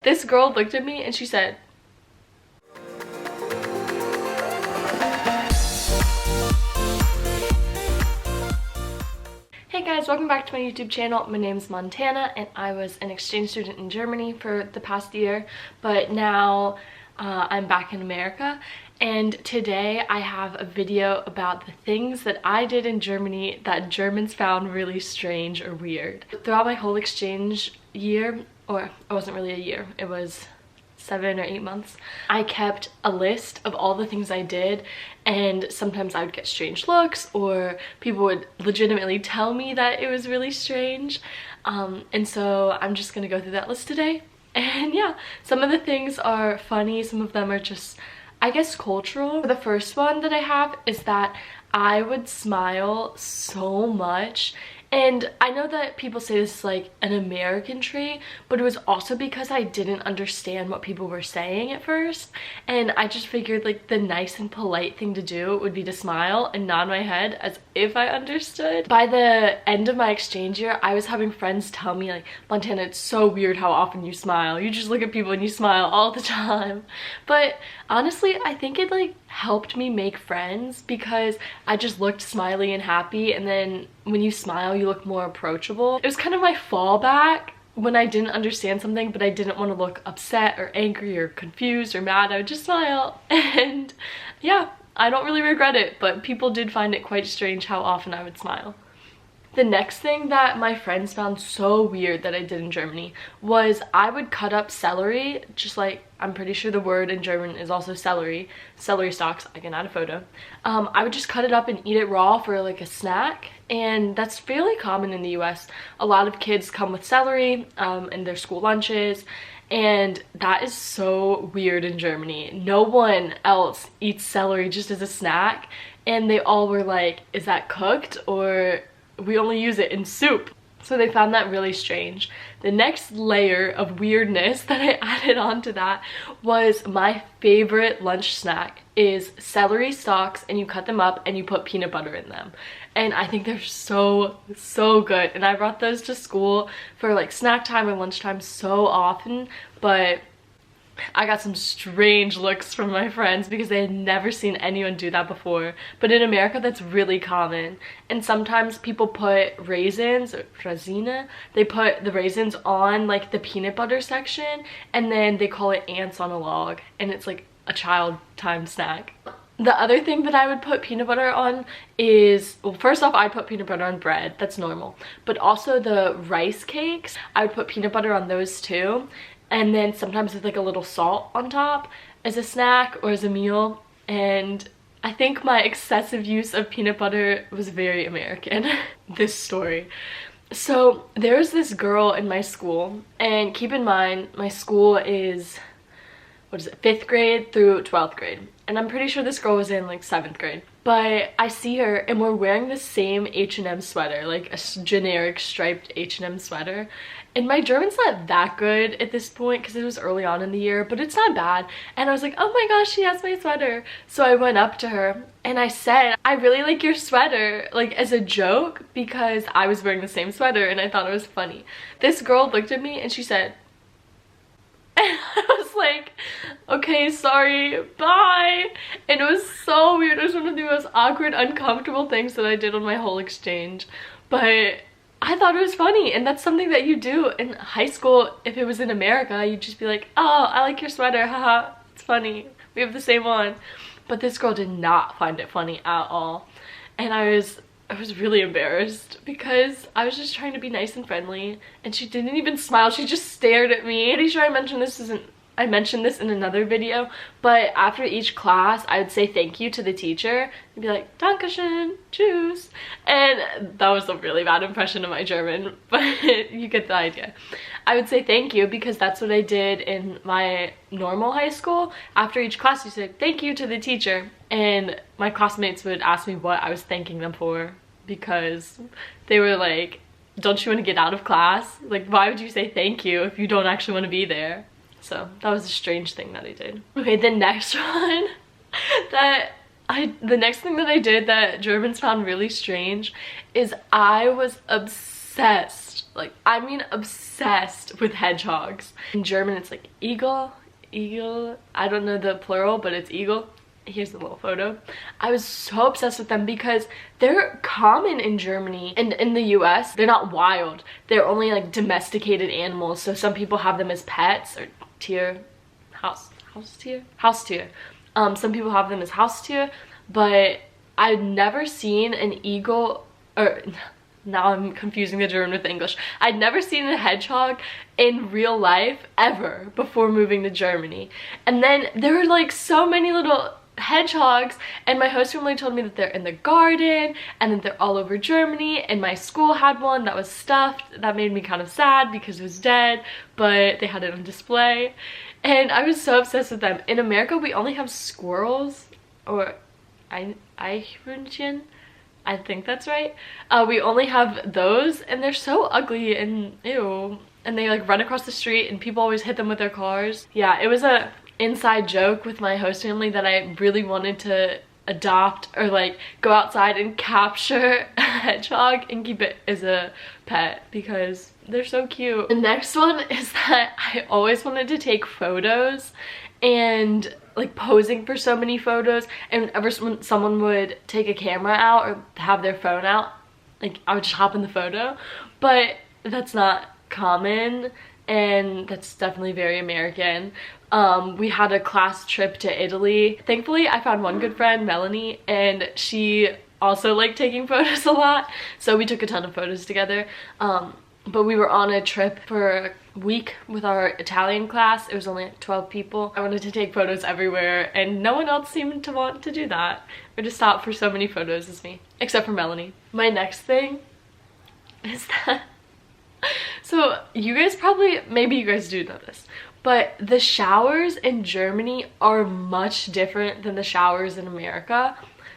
This girl looked at me and she said, "Hey guys, welcome back to my YouTube channel. My name's Montana and I was an exchange student in Germany for the past year, but now I'm back in America, and today I have a video about the things that I did in Germany that Germans found really strange or weird. Throughout my whole exchange year, or it wasn't really a year, it was 7 or 8 months, I kept a list of all the things I did, and sometimes I would get strange looks or people would legitimately tell me that it was really strange, and so I'm just gonna go through that list today. And yeah, some of the things are funny, some of them are just, I guess, cultural. The first one that I have is that I would smile so much. And I know that people say this is like an American trait, but it was also because I didn't understand what people were saying at first. And I just figured like the nice and polite thing to do would be to smile and nod my head as if I understood. By the end of my exchange year, I was having friends tell me like, "Montana, it's so weird how often you smile. You just look at people and you smile all the time." But honestly, I think it like helped me make friends because I just looked smiley and happy, and then when you smile you look more approachable. It was kind of my fallback when I didn't understand something but I didn't want to look upset or angry or confused or mad. I would just smile, and yeah, I don't really regret it, but people did find it quite strange how often I would smile. The next thing that my friends found so weird that I did in Germany was I would cut up celery, just like, I'm pretty sure the word in German is also celery stalks. I can add a photo. I would just cut it up and eat it raw for like a snack, and that's fairly common in the US. A lot of kids come with celery in their school lunches, and that is so weird in Germany. No one else eats celery just as a snack, and they all were like, "Is that cooked, or we only use it in soup?" So they found that really strange. The next layer of weirdness that I added on to that was my favorite lunch snack is celery stalks, and you cut them up and you put peanut butter in them. And I think they're so good. And I brought those to school for like snack time and lunchtime so often, but I got some strange looks from my friends because they had never seen anyone do that before. But in America, that's really common. And sometimes people put raisins, or Rosine, they put the raisins on like the peanut butter section, and then they call it ants on a log, and it's like a child time snack. The other thing that I would put peanut butter on is, well, first off, I put peanut butter on bread, that's normal. But also the rice cakes, I would put peanut butter on those too. And then sometimes with like a little salt on top as a snack or as a meal. And I think my excessive use of peanut butter was very American. This story. So there's this girl in my school, and keep in mind my school is, what is it, 5th grade through 12th grade. And I'm pretty sure this girl was in like 7th grade. But I see her and we're wearing the same H&M sweater, like a generic striped H&M sweater. And my German's not that good at this point because it was early on in the year, but it's not bad. And I was like, "Oh my gosh, she has my sweater." So I went up to her and I said, "I really like your sweater," like as a joke, because I was wearing the same sweater and I thought it was funny. This girl looked at me and she said, and I was like, "Okay, sorry, bye." And it was so weird. It was one of the most awkward, uncomfortable things that I did on my whole exchange. But I thought it was funny, and that's something that you do in high school. If it was in America, you'd just be like, "Oh, I like your sweater, haha, it's funny. We have the same one." But this girl did not find it funny at all. And I was really embarrassed because I was just trying to be nice and friendly, and she didn't even smile. She just stared at me. I'm pretty sure I mentioned this in another video, but after each class I would say thank you to the teacher and be like, "Dankeschön, tschüss." And that was a really bad impression of my German, but you get the idea. I would say thank you because that's what I did in my normal high school. After each class you said thank you to the teacher, and my classmates would ask me what I was thanking them for because they were like, "Don't you want to get out of class? Like, why would you say thank you if you don't actually want to be there?" So that was a strange thing that I did. Okay, the next one the next thing that I did that Germans found really strange is I was obsessed like, I mean obsessed with hedgehogs. In German it's like eagle, I don't know the plural, but it's eagle. Here's the little photo. I was so obsessed with them because they're common in Germany, and in the US they're not wild, they're only like domesticated animals. So some people have them as pets or house tier. Some people have them as house tier, but I've never seen an eagle, or now I'm confusing the German with the English. I'd never seen a hedgehog in real life ever before moving to Germany. And then there were like so many little hedgehogs, and my host family told me that they're in the garden and that they're all over Germany, and my school had one that was stuffed. That made me kind of sad because it was dead, but they had it on display, and I was so obsessed with them. In America we only have squirrels, or Eichhörnchen, I think that's right. We only have those, and they're so ugly and ew, and they like run across the street and people always hit them with their cars. Yeah, it was a inside joke with my host family that I really wanted to adopt or like go outside and capture a hedgehog and keep it as a pet because they're so cute. The next one is that I always wanted to take photos, and like posing for so many photos, and whenever someone would take a camera out or have their phone out, like I would just hop in the photo. But that's not common, and that's definitely very American. We had a class trip to Italy. Thankfully I found one good friend, Melanie, and she also liked taking photos a lot, so we took a ton of photos together. But we were on a trip for a week with our Italian class. It was only like 12 people. I wanted to take photos everywhere, and no one else seemed to want to do that or to stop for so many photos as me, except for Melanie. My next thing is that so you guys probably, maybe you guys do know this, but the showers in Germany are much different than the showers in America.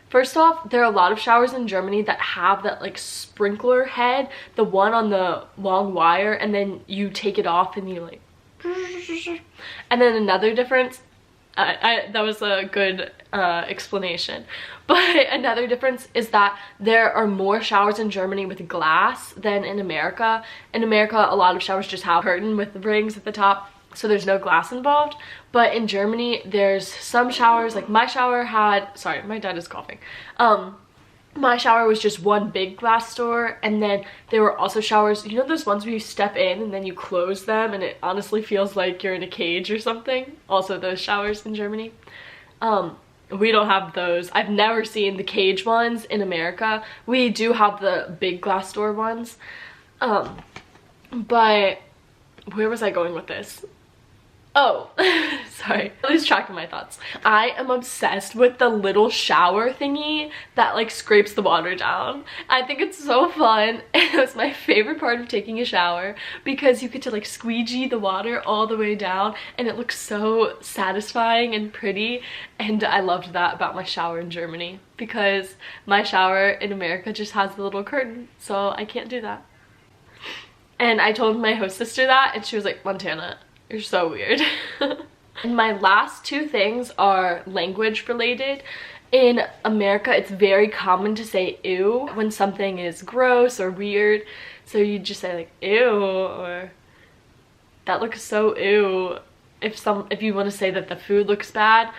First off, there are a lot of showers in Germany that have that like sprinkler head, the one on the long wire, and then you take it off and you like, and then another difference, that was a good explanation, but another difference is that there are more showers in Germany with glass than in America. In America, a lot of showers just have a curtain with the rings at the top, so there's no glass involved. But in Germany, there's some showers, like my shower had, sorry, my dad is coughing. My shower was just one big glass door, and then there were also showers, you know those ones where you step in and then you close them and it honestly feels like you're in a cage or something? Also those showers in Germany. We don't have those. I've never seen the cage ones in America. We do have the big glass door ones. But where was I going with this? Oh, sorry. I lose track of my thoughts. I am obsessed with the little shower thingy that like scrapes the water down. I think it's so fun. It was my favorite part of taking a shower because you get to like squeegee the water all the way down, and it looks so satisfying and pretty. And I loved that about my shower in Germany because my shower in America just has the little curtain, so I can't do that. And I told my host sister that, and she was like, Montana, you're so weird. And my last two things are language related. In America, it's very common to say ew when something is gross or weird. So you just say like ew, or that looks so ew, if you want to say that the food looks bad.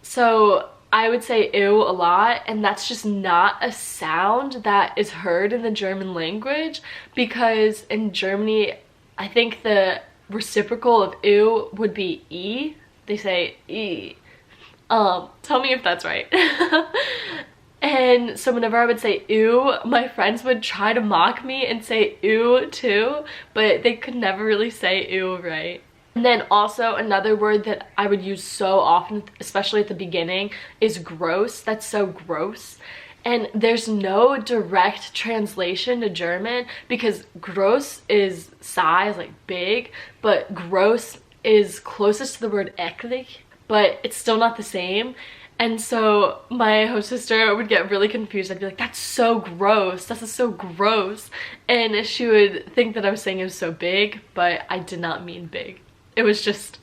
So I would say ew a lot, and that's just not a sound that is heard in the German language, because in Germany, I think the reciprocal of ew would be e. They say e. Tell me if that's right. And so whenever I would say ew, my friends would try to mock me and say ew too, but they could never really say ew right. And then also another word that I would use so often, especially at the beginning, is gross. That's so gross. And there's no direct translation to German because gross is size, like big, but gross is closest to the word eklig, but it's still not the same. And so my host sister would get really confused. I'd be like, that's so gross, that's so gross. And she would think that I was saying it was so big, but I did not mean big. It was just,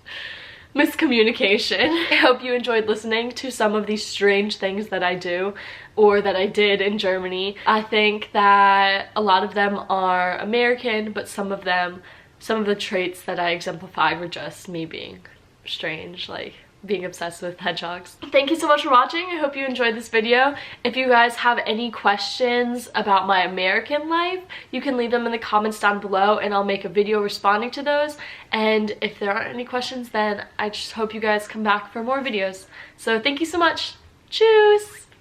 miscommunication. I hope you enjoyed listening to some of these strange things that I do or that I did in Germany. I think that a lot of them are American, but some of the traits that I exemplified were just me being strange, like being obsessed with hedgehogs. Thank you so much for watching. I hope you enjoyed this video. If you guys have any questions about my American life, you can leave them in the comments down below and I'll make a video responding to those. And if there aren't any questions, then I just hope you guys come back for more videos. So thank you so much. Tschüss!